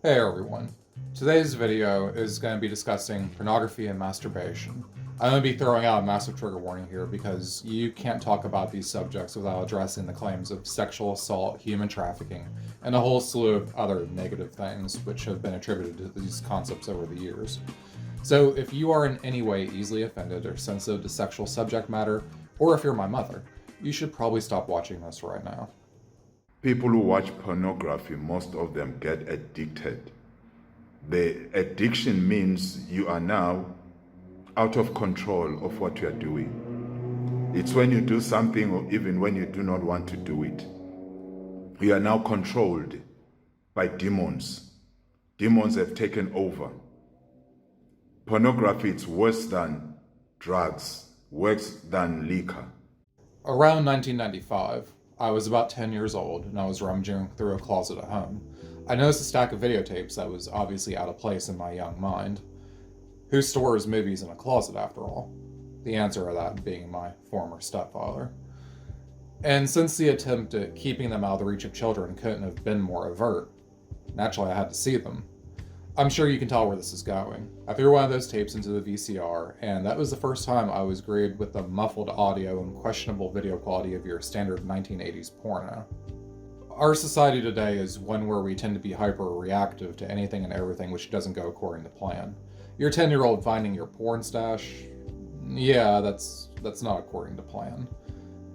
Hey everyone. Today's video is going to be discussing pornography and masturbation. I'm going to be throwing out a massive trigger warning here because you can't talk about these subjects without addressing the claims of sexual assault, human trafficking, and a whole slew of other negative things which have been attributed to these concepts over the years. So if you are in any way easily offended or sensitive to sexual subject matter, or if you're my mother, you should probably stop watching this right now. People who watch pornography, most of them get addicted. The addiction means you are now out of control of what you are doing. It's when you do something or even when you do not want to do it. You are now controlled by demons. Demons have taken over. Pornography is worse than drugs, worse than liquor. Around 1995, I was about 10 years old and I was rummaging through a closet at home. I noticed a stack of videotapes that was obviously out of place in my young mind. Who stores movies in a closet, after all? The answer to that being my former stepfather. And since the attempt at keeping them out of the reach of children couldn't have been more overt, naturally I had to see them. I'm sure you can tell where this is going. I threw one of those tapes into the VCR, and that was the first time I was greeted with the muffled audio and questionable video quality of your standard 1980s porno. Our society today is one where we tend to be hyper-reactive to anything and everything which doesn't go according to plan. Your 10-year-old finding your porn stash? Yeah, that's not according to plan.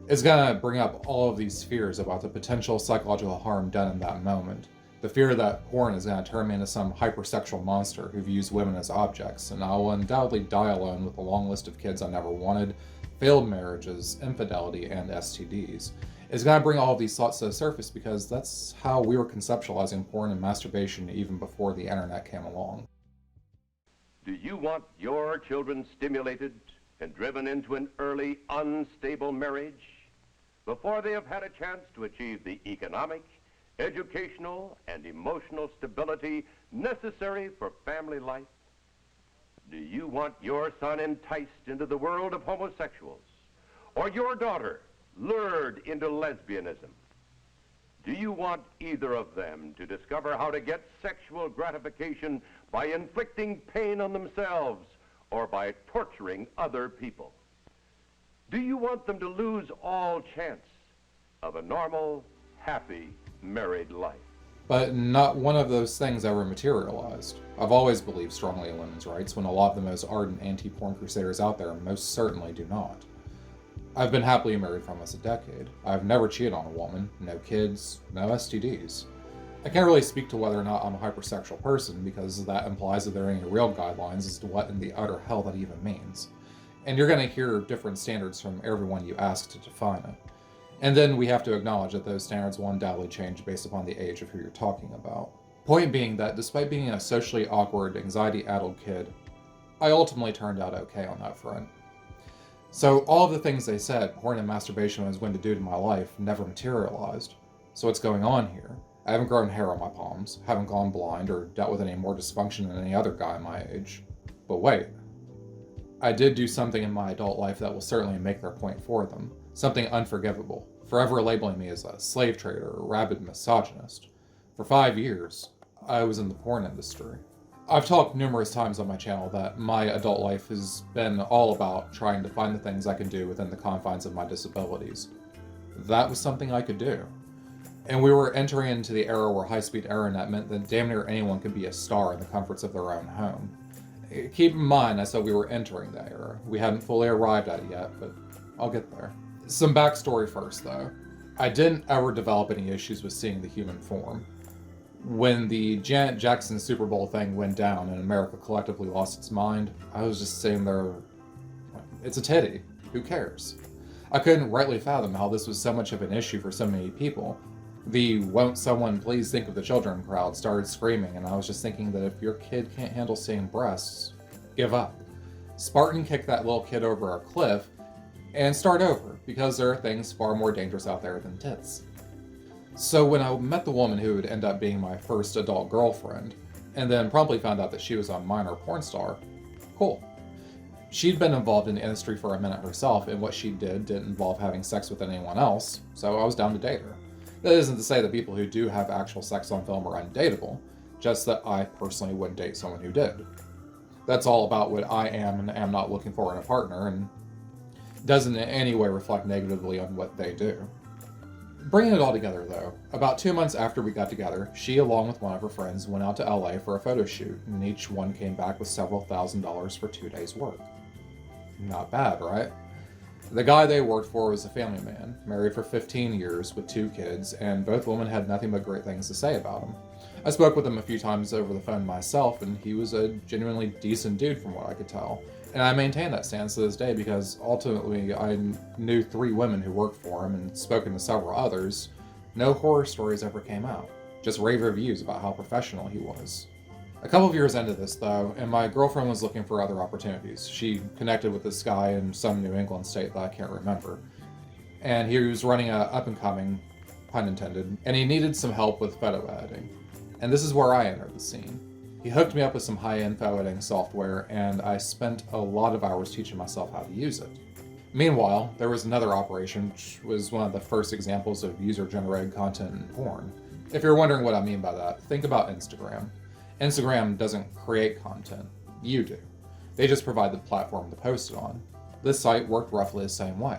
It's gonna bring up all of these fears about the potential psychological harm done in that moment. The fear that porn is going to turn me into some hypersexual monster who views women as objects, and I will undoubtedly die alone with a long list of kids I never wanted, failed marriages, infidelity, and STDs. It's going to bring all of these thoughts to the surface because that's how we were conceptualizing porn and masturbation even before the internet came along. Do you want your children stimulated and driven into an early, unstable marriage before they have had a chance to achieve the economic, educational, and emotional stability necessary for family life? Do you want your son enticed into the world of homosexuals, or your daughter lured into lesbianism? Do you want either of them to discover how to get sexual gratification by inflicting pain on themselves or by torturing other people? Do you want them to lose all chance of a normal, happy married life? But not one of those things ever materialized. I've always believed strongly in women's rights when a lot of the most ardent anti-porn crusaders out there most certainly do not. I've been happily married for almost a decade. I've never cheated on a woman, no kids, no STDs. I can't really speak to whether or not I'm a hypersexual person because that implies that there are any real guidelines as to what in the utter hell that even means. And you're going to hear different standards from everyone you ask to define it. And then we have to acknowledge that those standards will undoubtedly change based upon the age of who you're talking about. Point being that despite being a socially awkward, anxiety-addled kid, I ultimately turned out okay on that front. So all of the things they said porn and masturbation was going to do to my life never materialized. So what's going on here? I haven't grown hair on my palms, haven't gone blind, or dealt with any more dysfunction than any other guy my age. But wait. I did do something in my adult life that will certainly make their point for them. Something unforgivable, forever labeling me as a slave trader or rabid misogynist. For 5 years, I was in the porn industry. I've talked numerous times on my channel that my adult life has been all about trying to find the things I can do within the confines of my disabilities. That was something I could do. And we were entering into the era where high-speed internet meant that damn near anyone could be a star in the comforts of their own home. Keep in mind, I said we were entering that era. We hadn't fully arrived at it yet, but I'll get there. Some backstory first, though. I didn't ever develop any issues with seeing the human form. When the Janet Jackson Super Bowl thing went down and America collectively lost its mind, I was just sitting there, it's a titty, who cares? I couldn't rightly fathom how this was so much of an issue for so many people. The "won't someone please think of the children" crowd started screaming, and I was just thinking that if your kid can't handle seeing breasts, give up. Spartan kicked that little kid over a cliff and start over, because there are things far more dangerous out there than tits. So when I met the woman who would end up being my first adult girlfriend, and then promptly found out that she was a minor porn star, cool. She'd been involved in the industry for a minute herself, and what she didn't involve having sex with anyone else, so I was down to date her. That isn't to say that people who do have actual sex on film are undateable. just that I personally wouldn't date someone who did. That's all about what I am and am not looking for in a partner, and doesn't in any way reflect negatively on what they do. Bringing it all together though, about 2 months after we got together, she along with one of her friends went out to LA for a photo shoot, and each one came back with several $1,000s for 2 days' work. Not bad, right? The guy they worked for was a family man, married for 15 years with 2 kids, and both women had nothing but great things to say about him. I spoke with him a few times over the phone myself, and he was a genuinely decent dude from what I could tell. And I maintain that stance to this day because ultimately I knew 3 women who worked for him and spoken to several others. No horror stories ever came out, just rave reviews about how professional he was. A couple of years into this though, and my girlfriend was looking for other opportunities. She connected with this guy in some New England state that I can't remember. And he was running a up-and-coming, pun intended, and he needed some help with photo editing. And this is where I entered the scene. He hooked me up with some high-end photo editing software, and I spent a lot of hours teaching myself how to use it. Meanwhile, there was another operation, which was one of the first examples of user-generated content in porn. If you're wondering what I mean by that, think about Instagram. Instagram doesn't create content, you do. They just provide the platform to post it on. This site worked roughly the same way.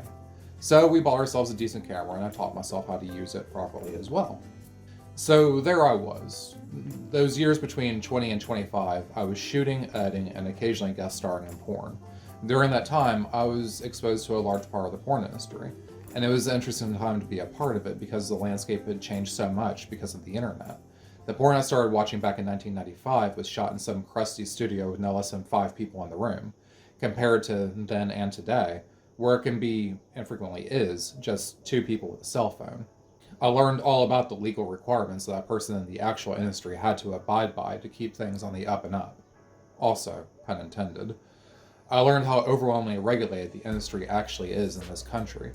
So we bought ourselves a decent camera, and I taught myself how to use it properly as well. So there I was. Those years between 20 and 25, I was shooting, editing, and occasionally guest starring in porn. During that time, I was exposed to a large part of the porn industry, and it was an interesting time to be a part of it because the landscape had changed so much because of the internet. The porn I started watching back in 1995 was shot in some crusty studio with no less than 5 people in the room, compared to then and today, where it can be, and frequently is, just 2 people with a cell phone. I learned all about the legal requirements that a person in the actual industry had to abide by to keep things on the up and up. Also, pun intended, I learned how overwhelmingly regulated the industry actually is in this country.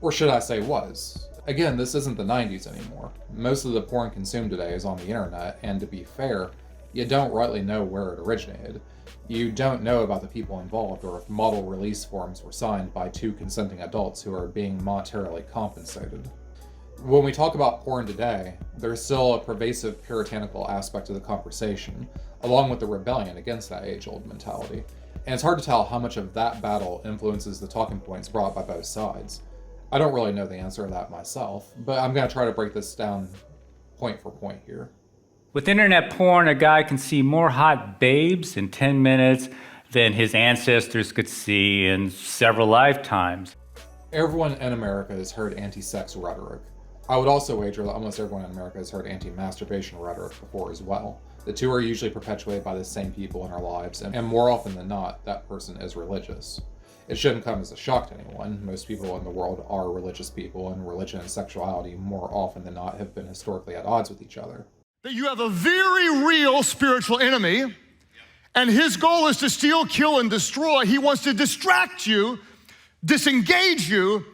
Or should I say was. Again, this isn't the 90s anymore. Most of the porn consumed today is on the internet, and to be fair, you don't rightly know where it originated. You don't know about the people involved or if model release forms were signed by 2 consenting adults who are being monetarily compensated. When we talk about porn today, there's still a pervasive puritanical aspect to the conversation, along with the rebellion against that age-old mentality. And it's hard to tell how much of that battle influences the talking points brought by both sides. I don't really know the answer to that myself, but I'm going to try to break this down point for point here. With internet porn, a guy can see more hot babes in 10 minutes than his ancestors could see in several lifetimes. Everyone in America has heard anti-sex rhetoric. I would also wager that almost everyone in America has heard anti-masturbation rhetoric before as well. The 2 are usually perpetuated by the same people in our lives, and more often than not, that person is religious. It shouldn't come as a shock to anyone. Most people in the world are religious people, and religion and sexuality more often than not have been historically at odds with each other. That you have a very real spiritual enemy, and his goal is to steal, kill, and destroy. He wants to distract you, disengage you,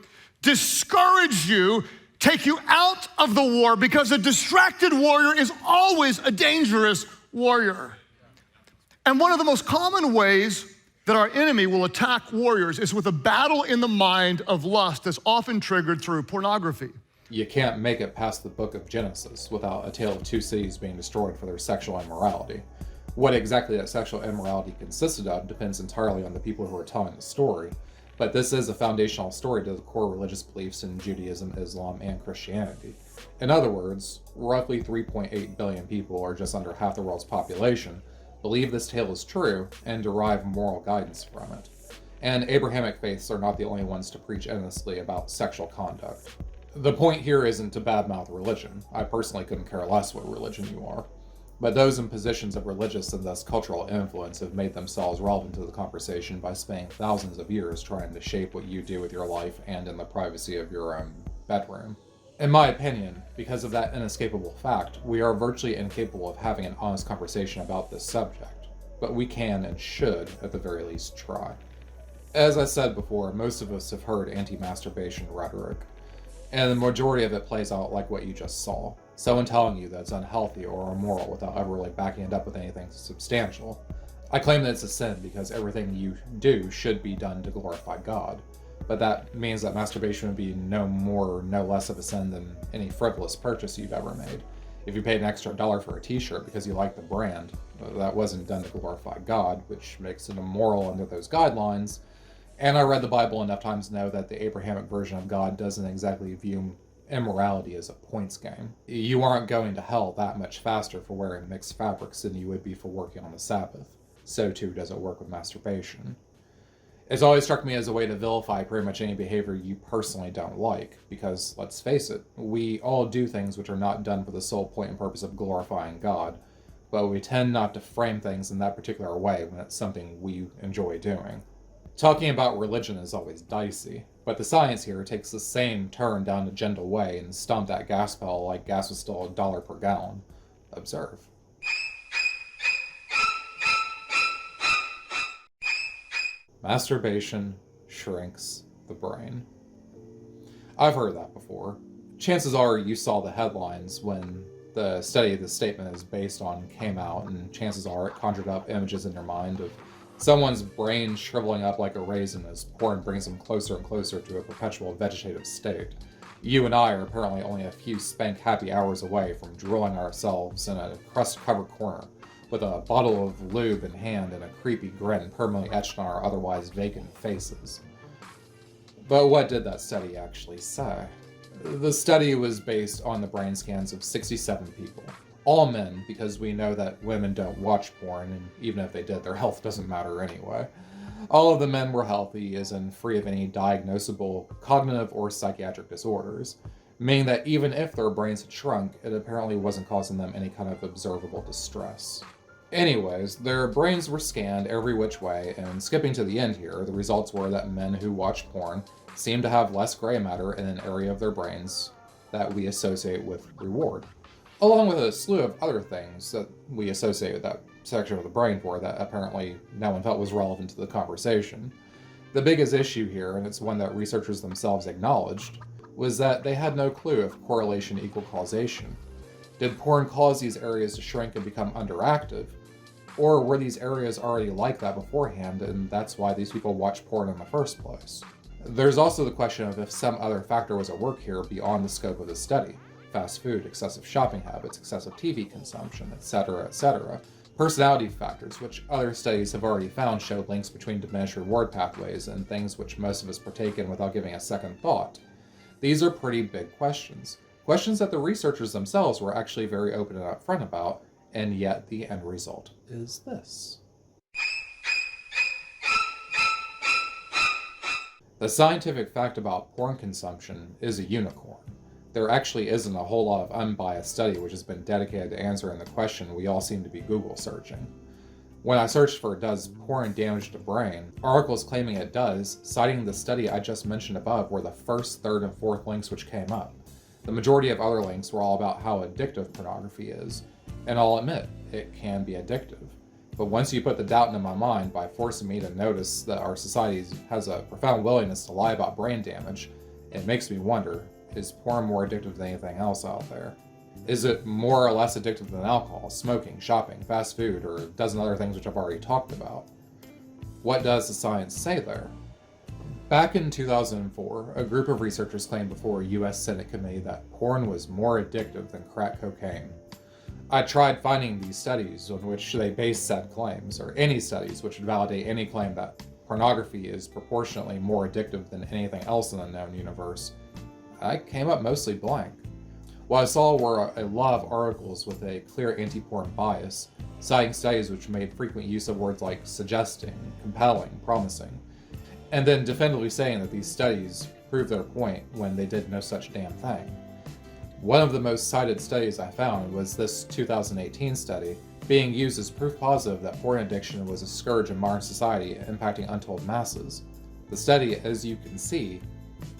discourage you, take you out of the war, because a distracted warrior is always a dangerous warrior. And one of the most common ways that our enemy will attack warriors is with a battle in the mind of lust that's often triggered through pornography. You can't make it past the book of Genesis without a tale of 2 cities being destroyed for their sexual immorality. What exactly that sexual immorality consisted of depends entirely on the people who are telling the story, but this is a foundational story to the core religious beliefs in Judaism, Islam, and Christianity. In other words, roughly 3.8 billion people, or just under half the world's population, believe this tale is true and derive moral guidance from it. And Abrahamic faiths are not the only ones to preach endlessly about sexual conduct. The point here isn't to badmouth religion. I personally couldn't care less what religion you are. But those in positions of religious and thus cultural influence have made themselves relevant to the conversation by spending thousands of years trying to shape what you do with your life and in the privacy of your own bedroom. In my opinion, because of that inescapable fact, we are virtually incapable of having an honest conversation about this subject, but we can and should, at the very least, try. As I said before, most of us have heard anti-masturbation rhetoric, and the majority of it plays out like what you just saw. Someone telling you that it's unhealthy or immoral without ever really backing it up with anything substantial. I claim that it's a sin because everything you do should be done to glorify God. But that means that masturbation would be no more or no less of a sin than any frivolous purchase you've ever made. If you paid an extra $1 for a t-shirt because you like the brand, that wasn't done to glorify God, which makes it immoral under those guidelines. And I read the Bible enough times to know that the Abrahamic version of God doesn't exactly view immorality as a points game. You aren't going to hell that much faster for wearing mixed fabrics than you would be for working on the Sabbath. So too does it work with masturbation. It's always struck me as a way to vilify pretty much any behavior you personally don't like, because, let's face it, we all do things which are not done for the sole point and purpose of glorifying God, but we tend not to frame things in that particular way when it's something we enjoy doing. Talking about religion is always dicey, but the science here takes the same turn down a gentle way and stomped that gas pedal like gas was still $1 per gallon. Observe. Masturbation shrinks the brain. I've heard that before. Chances are you saw the headlines when the study this statement is based on came out, and chances are it conjured up images in your mind of someone's brain shriveling up like a raisin as porn brings them closer and closer to a perpetual vegetative state. You and I are apparently only a few spank happy hours away from drilling ourselves in a crust-covered corner, with a bottle of lube in hand and a creepy grin permanently etched on our otherwise vacant faces. But what did that study actually say? The study was based on the brain scans of 67 people. All men, because we know that women don't watch porn, and even if they did, their health doesn't matter anyway. All of the men were healthy, as in free of any diagnosable cognitive or psychiatric disorders, meaning that even if their brains had shrunk, it apparently wasn't causing them any kind of observable distress. Anyways, their brains were scanned every which way, and skipping to the end here, the results were that men who watch porn seem to have less gray matter in an area of their brains that we associate with reward, along with a slew of other things that we associate with that section of the brain for that apparently no one felt was relevant to the conversation. The biggest issue here, and it's one that researchers themselves acknowledged, was that they had no clue if correlation equaled causation. Did porn cause these areas to shrink and become underactive? Or were these areas already like that beforehand, and that's why these people watch porn in the first place? There's also the question of if some other factor was at work here beyond the scope of the study. Fast food, excessive shopping habits, excessive TV consumption, etc., etc. Personality factors, which other studies have already found show links between diminished reward pathways and things which most of us partake in without giving a second thought. These are pretty big questions. Questions that the researchers themselves were actually very open and upfront about, and yet the end result is this. The scientific fact about porn consumption is a unicorn. There actually isn't a whole lot of unbiased study which has been dedicated to answering the question we all seem to be Google searching. When I searched for does porn damage the brain, articles claiming it does, citing the study I just mentioned above, were the first, third, and fourth links which came up. The majority of other links were all about how addictive pornography is, and I'll admit, it can be addictive. But once you put the doubt into my mind by forcing me to notice that our society has a profound willingness to lie about brain damage, it makes me wonder, is porn more addictive than anything else out there? Is it more or less addictive than alcohol, smoking, shopping, fast food, or a dozen other things which I've already talked about? What does the science say there? Back in 2004, a group of researchers claimed before a US Senate committee that porn was more addictive than crack cocaine. I tried finding these studies on which they based said claims, or any studies which would validate any claim that pornography is proportionately more addictive than anything else in the known universe. I came up mostly blank. What I saw were a lot of articles with a clear anti-porn bias, citing studies which made frequent use of words like suggesting, compelling, promising, and then definitively saying that these studies proved their point when they did no such damn thing. One of the most cited studies I found was this 2018 study, being used as proof positive that porn addiction was a scourge in modern society impacting untold masses. The study, as you can see,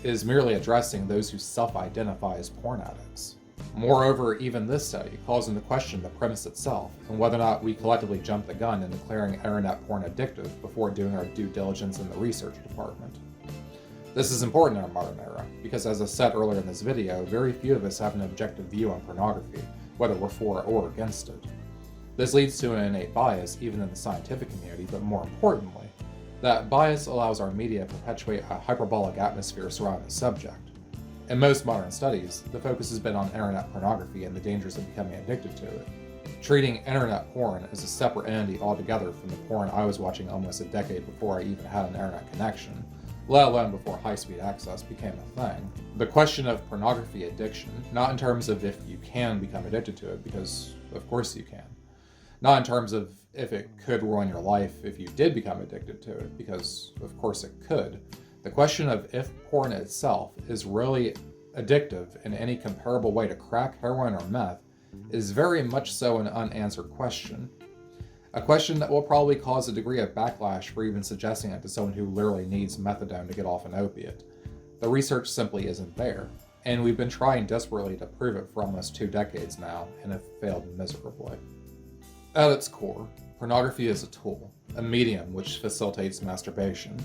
is merely addressing those who self-identify as porn addicts. Moreover, even this study calls into question the premise itself, and whether or not we collectively jumped the gun in declaring internet porn addictive before doing our due diligence in the research department. This is important in our modern era, because as I said earlier in this video, very few of us have an objective view on pornography, whether we're for or against it. This leads to an innate bias even in the scientific community, but more importantly, that bias allows our media to perpetuate a hyperbolic atmosphere surrounding the subject. In most modern studies, the focus has been on internet pornography and the dangers of becoming addicted to it. Treating internet porn as a separate entity altogether from the porn I was watching almost a decade before I even had an internet connection, let alone before high-speed access became a thing. The question of pornography addiction, not in terms of if you can become addicted to it, because of course you can. Not in terms of if it could ruin your life if you did become addicted to it, because of course it could. The question of if porn itself is really addictive in any comparable way to crack, heroin, or meth is very much so an unanswered question. A question that will probably cause a degree of backlash for even suggesting it to someone who literally needs methadone to get off an opiate. The research simply isn't there, and we've been trying desperately to prove it for almost 2 decades now, and have failed miserably. At its core, pornography is a tool, a medium which facilitates masturbation.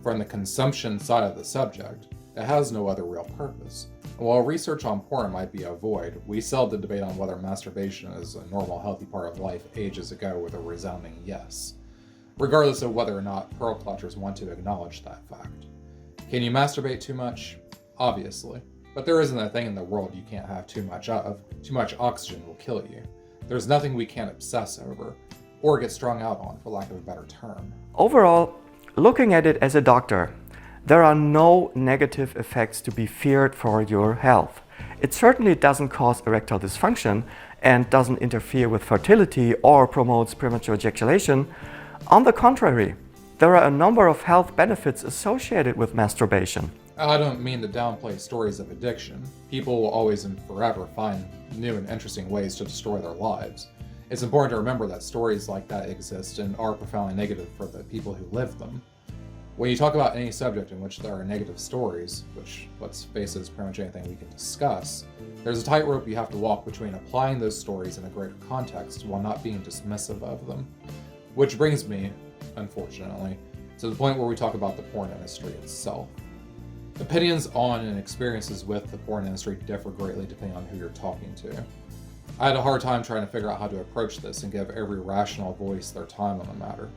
From the consumption side of the subject, it has no other real purpose. And while research on porn might be a void, we settled the debate on whether masturbation is a normal, healthy part of life ages ago with a resounding yes, regardless of whether or not pearl clutchers want to acknowledge that fact. Can you masturbate too much? Obviously. But there isn't a thing in the world you can't have too much of. Too much oxygen will kill you. There's nothing we can't obsess over, or get strung out on, for lack of a better term. Overall, looking at it as a doctor, there are no negative effects to be feared for your health. It certainly doesn't cause erectile dysfunction and doesn't interfere with fertility or promotes premature ejaculation. On the contrary, there are a number of health benefits associated with masturbation. I don't mean to downplay stories of addiction. People will always and forever find new and interesting ways to destroy their lives. It's important to remember that stories like that exist and are profoundly negative for the people who live them. When you talk about any subject in which there are negative stories, which, let's face it, is pretty much anything we can discuss, there's a tightrope you have to walk between applying those stories in a greater context while not being dismissive of them. Which brings me, unfortunately, to the point where we talk about the porn industry itself. Opinions on and experiences with the porn industry differ greatly depending on who you're talking to. I had a hard time trying to figure out how to approach this and give every rational voice their time on the matter.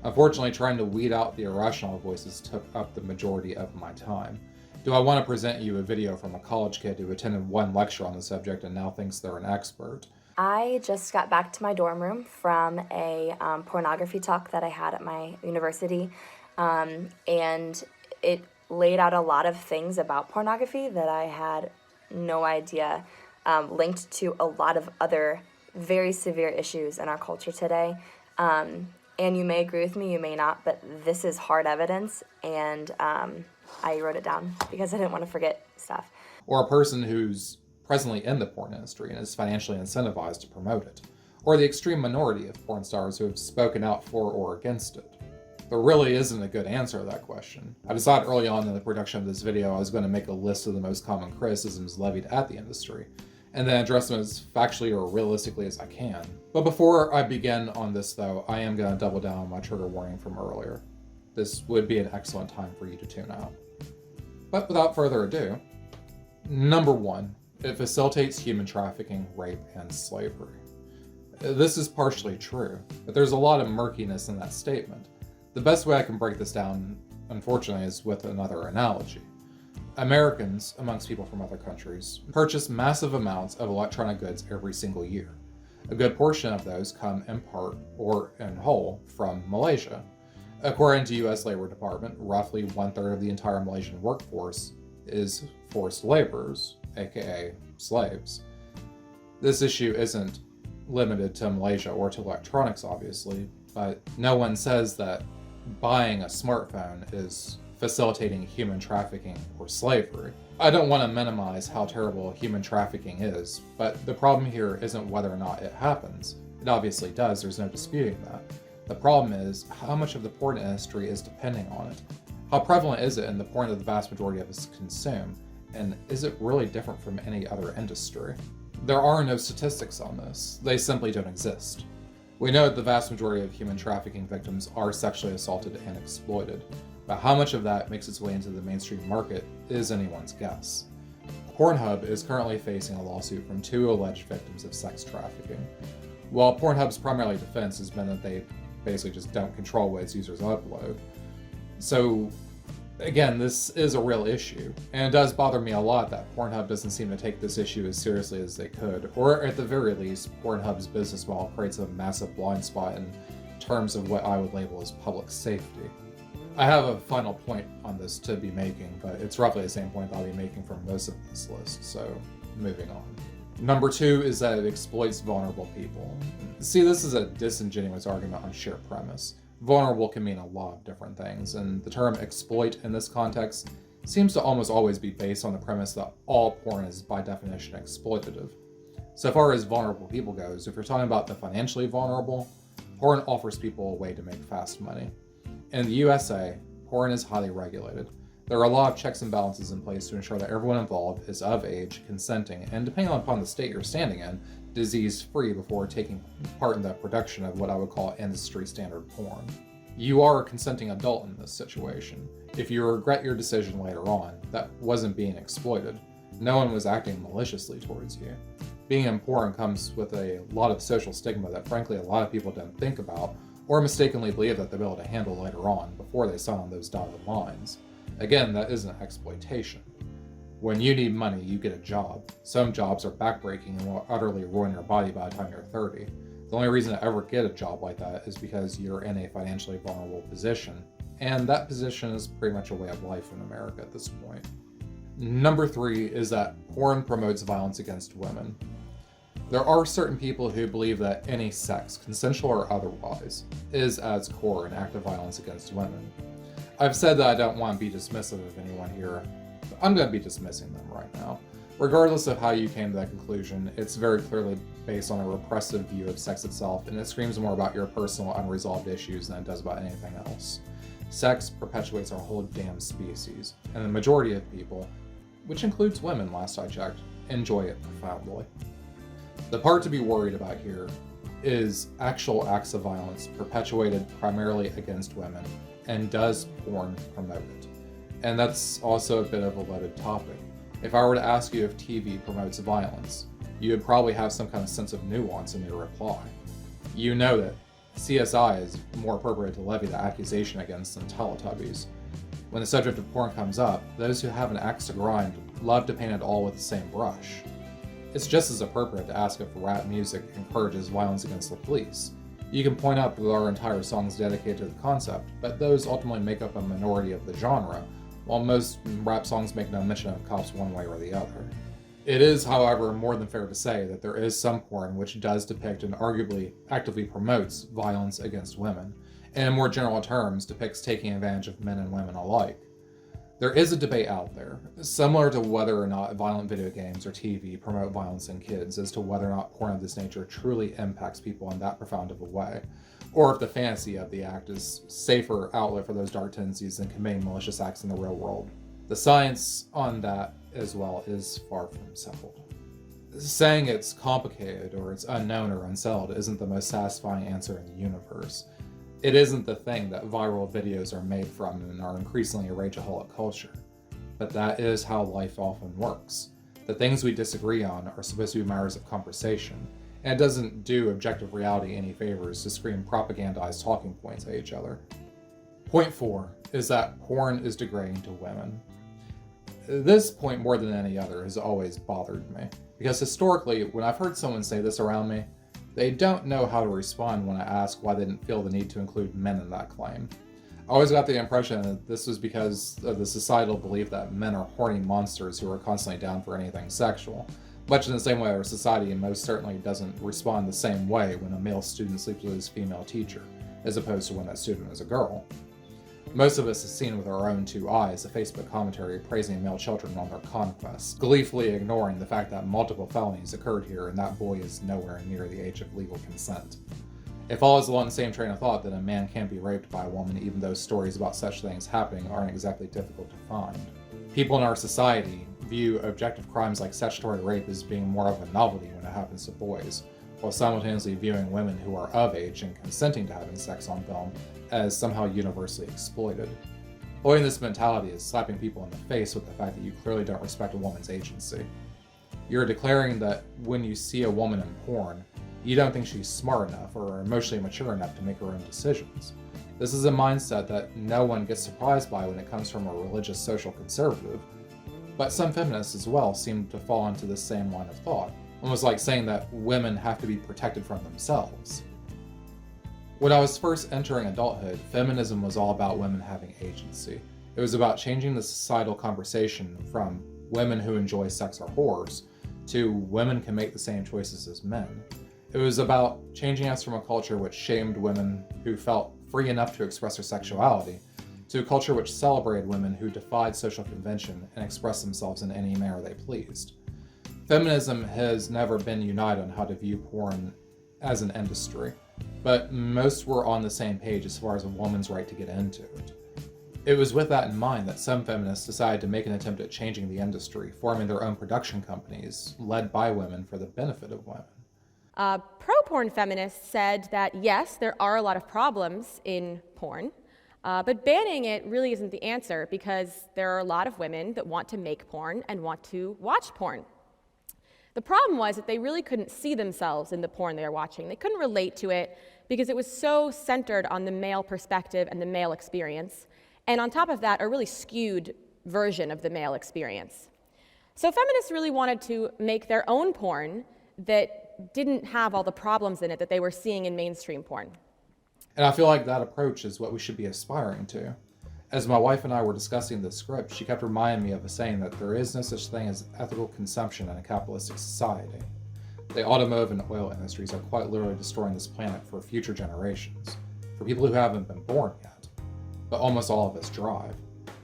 Unfortunately, trying to weed out the irrational voices took up the majority of my time. Do I want to present you a video from a college kid who attended one lecture on the subject and now thinks they're an expert? I just got back to my dorm room from a pornography talk that I had at my university, and it laid out a lot of things about pornography that I had no idea, linked to a lot of other very severe issues in our culture today. And you may agree with me, you may not, but this is hard evidence, and I wrote it down because I didn't want to forget stuff. Or a person who's presently in the porn industry and is financially incentivized to promote it. Or the extreme minority of porn stars who have spoken out for or against it. There really isn't a good answer to that question. I decided early on in the production of this video I was going to make a list of the most common criticisms levied at the industry, and then address them as factually or realistically as I can. But before I begin on this though, I am going to double down on my trigger warning from earlier. This would be an excellent time for you to tune out. But without further ado, number 1, it facilitates human trafficking, rape, and slavery. This is partially true, but there's a lot of murkiness in that statement. The best way I can break this down, unfortunately, is with another analogy. Americans, amongst people from other countries, purchase massive amounts of electronic goods every single year. A good portion of those come in part or in whole from Malaysia. According to U.S. Labor Department, roughly 1/3 of the entire Malaysian workforce is forced laborers, aka slaves. This issue isn't limited to Malaysia or to electronics, obviously, but no one says that buying a smartphone is facilitating human trafficking or slavery. I don't want to minimize how terrible human trafficking is, but the problem here isn't whether or not it happens. It obviously does, there's no disputing that. The problem is how much of the porn industry is depending on it. How prevalent is it in the porn that the vast majority of us consume, and is it really different from any other industry? There are no statistics on this. They simply don't exist. We know that the vast majority of human trafficking victims are sexually assaulted and exploited, but how much of that makes its way into the mainstream market is anyone's guess. Pornhub is currently facing a lawsuit from 2 alleged victims of sex trafficking. While Pornhub's primary defense has been that they basically just don't control what its users upload. So Again, this is a real issue, and it does bother me a lot that Pornhub doesn't seem to take this issue as seriously as they could, or at the very least, Pornhub's business model creates a massive blind spot in terms of what I would label as public safety. I have a final point on this to be making, but it's roughly the same point I'll be making for most of this list, so moving on. Number 2 is that it exploits vulnerable people. See, this is a disingenuous argument on sheer premise. Vulnerable can mean a lot of different things, and the term exploit in this context seems to almost always be based on the premise that all porn is by definition exploitative. So far as vulnerable people goes, if you're talking about the financially vulnerable, porn offers people a way to make fast money. In the USA, porn is highly regulated. There are a lot of checks and balances in place to ensure that everyone involved is of age, consenting, and depending upon the state you're standing in, disease-free before taking part in the production of what I would call industry-standard porn. You are a consenting adult in this situation. If you regret your decision later on, that wasn't being exploited. No one was acting maliciously towards you. Being in porn comes with a lot of social stigma that frankly a lot of people don't think about or mistakenly believe that they'll be able to handle later on before they sign on those dotted lines. Again, that isn't exploitation. When you need money, you get a job. Some jobs are backbreaking and will utterly ruin your body by the time you're 30. The only reason to ever get a job like that is because you're in a financially vulnerable position, and that position is pretty much a way of life in America at this point. Number 3 is that porn promotes violence against women. There are certain people who believe that any sex, consensual or otherwise, is at its core an act of violence against women. I've said that I don't want to be dismissive of anyone here, but I'm going to be dismissing them right now. Regardless of how you came to that conclusion, it's very clearly based on a repressive view of sex itself, and it screams more about your personal unresolved issues than it does about anything else. Sex perpetuates our whole damn species, and the majority of people, which includes women last I checked, enjoy it profoundly. The part to be worried about here is actual acts of violence perpetuated primarily against women, and does porn promote it? And that's also a bit of a loaded topic. If I were to ask you if TV promotes violence, you would probably have some kind of sense of nuance in your reply. You know that CSI is more appropriate to levy the accusation against than Teletubbies. When the subject of porn comes up, those who have an axe to grind love to paint it all with the same brush. It's just as appropriate to ask if rap music encourages violence against the police. You can point out that there are entire songs dedicated to the concept, but those ultimately make up a minority of the genre, while most rap songs make no mention of cops one way or the other. It is, however, more than fair to say that there is some porn which does depict and arguably actively promotes violence against women, and in more general terms depicts taking advantage of men and women alike. There is a debate out there, similar to whether or not violent video games or TV promote violence in kids, as to whether or not porn of this nature truly impacts people in that profound of a way, or if the fantasy of the act is safer outlet for those dark tendencies than committing malicious acts in the real world. The science on that as well is far from settled. Saying it's complicated or it's unknown or unsettled isn't the most satisfying answer in the universe. It isn't the thing that viral videos are made from and are increasingly a rageaholic culture. But that is how life often works. The things we disagree on are supposed to be matters of conversation, and it doesn't do objective reality any favors to scream propagandized talking points at each other. Point 4 is that porn is degrading to women. This point, more than any other, has always bothered me, because historically, when I've heard someone say this around me, they don't know how to respond when I ask why they didn't feel the need to include men in that claim. I always got the impression that this was because of the societal belief that men are horny monsters who are constantly down for anything sexual, much in the same way our society most certainly doesn't respond the same way when a male student sleeps with his female teacher, as opposed to when that student is a girl. Most of us have seen with our own two eyes a Facebook commentary praising male children on their conquests, gleefully ignoring the fact that multiple felonies occurred here and that boy is nowhere near the age of legal consent. It follows along the same train of thought that a man can't be raped by a woman even though stories about such things happening aren't exactly difficult to find. People in our society view objective crimes like statutory rape as being more of a novelty when it happens to boys, while simultaneously viewing women who are of age and consenting to having sex on film as somehow universally exploited. Holding this mentality is slapping people in the face with the fact that you clearly don't respect a woman's agency. You're declaring that when you see a woman in porn, You don't think she's smart enough or emotionally mature enough to make her own decisions. This is a mindset that no one gets surprised by when it comes from a religious social conservative, but some feminists as well seem to fall into the same line of thought, almost like saying that women have to be protected from themselves. When I was first entering adulthood, feminism was all about women having agency. It was about changing the societal conversation from women who enjoy sex are whores to women can make the same choices as men. It was about changing us from a culture which shamed women who felt free enough to express their sexuality to a culture which celebrated women who defied social convention and expressed themselves in any manner they pleased. Feminism has never been united on how to view porn as an industry, but most were on the same page as far as a woman's right to get into it. It was with that in mind that some feminists decided to make an attempt at changing the industry, forming their own production companies led by women for the benefit of women. Pro-porn feminists said that yes, there are a lot of problems in porn, but banning it really isn't the answer because there are a lot of women that want to make porn and want to watch porn. The problem was that they really couldn't see themselves in the porn they were watching. They couldn't relate to it because it was so centered on the male perspective and the male experience, and on top of that, a really skewed version of the male experience. So feminists really wanted to make their own porn that didn't have all the problems in it that they were seeing in mainstream porn. And I feel like that approach is what we should be aspiring to. As my wife and I were discussing the script, she kept reminding me of a saying that there is no such thing as ethical consumption in a capitalistic society. The automotive and oil industries are quite literally destroying this planet for future generations, for people who haven't been born yet. But almost all of us drive.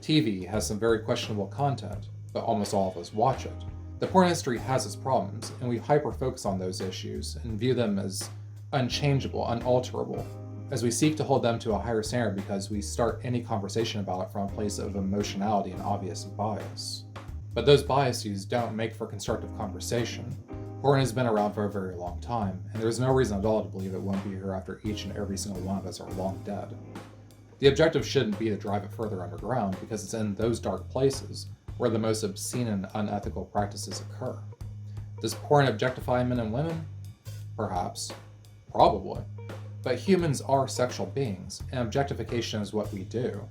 TV has some very questionable content, but almost all of us watch it. The porn industry has its problems, and we hyper-focus on those issues and view them as unchangeable, unalterable, as we seek to hold them to a higher standard because we start any conversation about it from a place of emotionality and obvious bias. But those biases don't make for constructive conversation. Porn has been around for a very long time, and there's no reason at all to believe it won't be here after each and every single one of us are long dead. The objective shouldn't be to drive it further underground because it's in those dark places where the most obscene and unethical practices occur. Does porn objectify men and women? Perhaps. Probably. But humans are sexual beings, and objectification is what we do.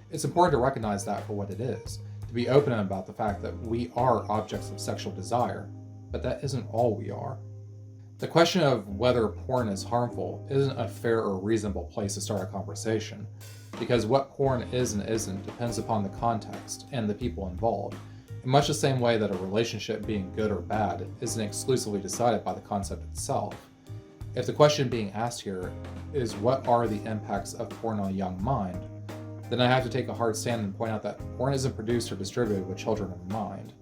It's important to recognize that for what it is, to be open about the fact that we are objects of sexual desire, but that isn't all we are. The question of whether porn is harmful isn't a fair or reasonable place to start a conversation, because what porn is and isn't depends upon the context and the people involved, in much the same way that a relationship being good or bad isn't exclusively decided by the concept itself. If the question being asked here is what are the impacts of porn on a young mind, then I have to take a hard stand and point out that porn isn't produced or distributed with children in mind.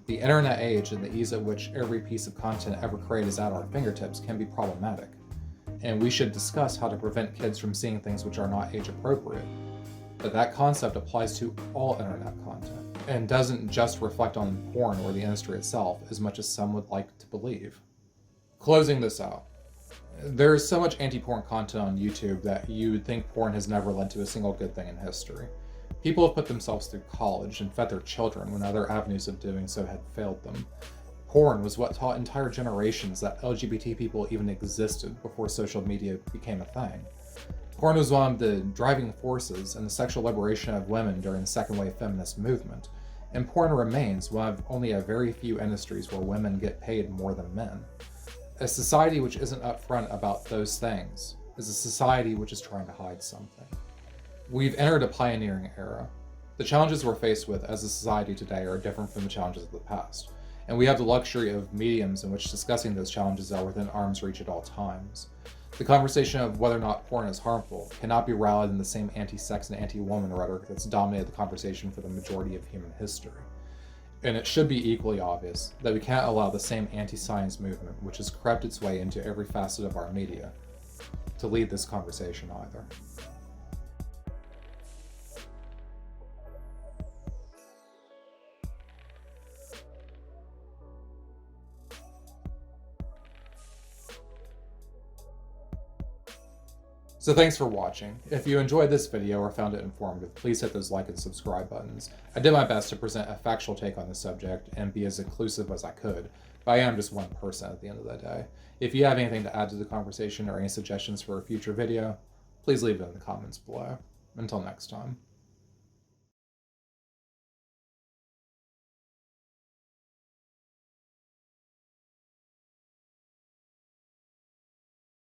The internet age and the ease at which every piece of content ever created is at our fingertips can be problematic, and we should discuss how to prevent kids from seeing things which are not age appropriate. But that concept applies to all internet content, and doesn't just reflect on porn or the industry itself as much as some would like to believe. Closing this out. There is so much anti-porn content on YouTube that you would think porn has never led to a single good thing in history. People have put themselves through college and fed their children when other avenues of doing so had failed them. Porn was what taught entire generations that LGBT people even existed before social media became a thing. Porn was one of the driving forces in the sexual liberation of women during the second wave feminist movement, and porn remains one of only a very few industries where women get paid more than men. A society which isn't upfront about those things is a society which is trying to hide something. We've entered a pioneering era. The challenges we're faced with as a society today are different from the challenges of the past, and we have the luxury of mediums in which discussing those challenges are within arm's reach at all times. The conversation of whether or not porn is harmful cannot be rallied in the same anti-sex and anti-woman rhetoric that's dominated the conversation for the majority of human history. And it should be equally obvious that we can't allow the same anti-science movement, which has crept its way into every facet of our media, to lead this conversation either. So thanks for watching. If you enjoyed this video or found it informative, please hit those like and subscribe buttons. I did my best to present a factual take on the subject and be as inclusive as I could, But I am just one person at the end of the day. If you have anything to add to the conversation or any suggestions for a future video, please leave it in the comments below. Until next time.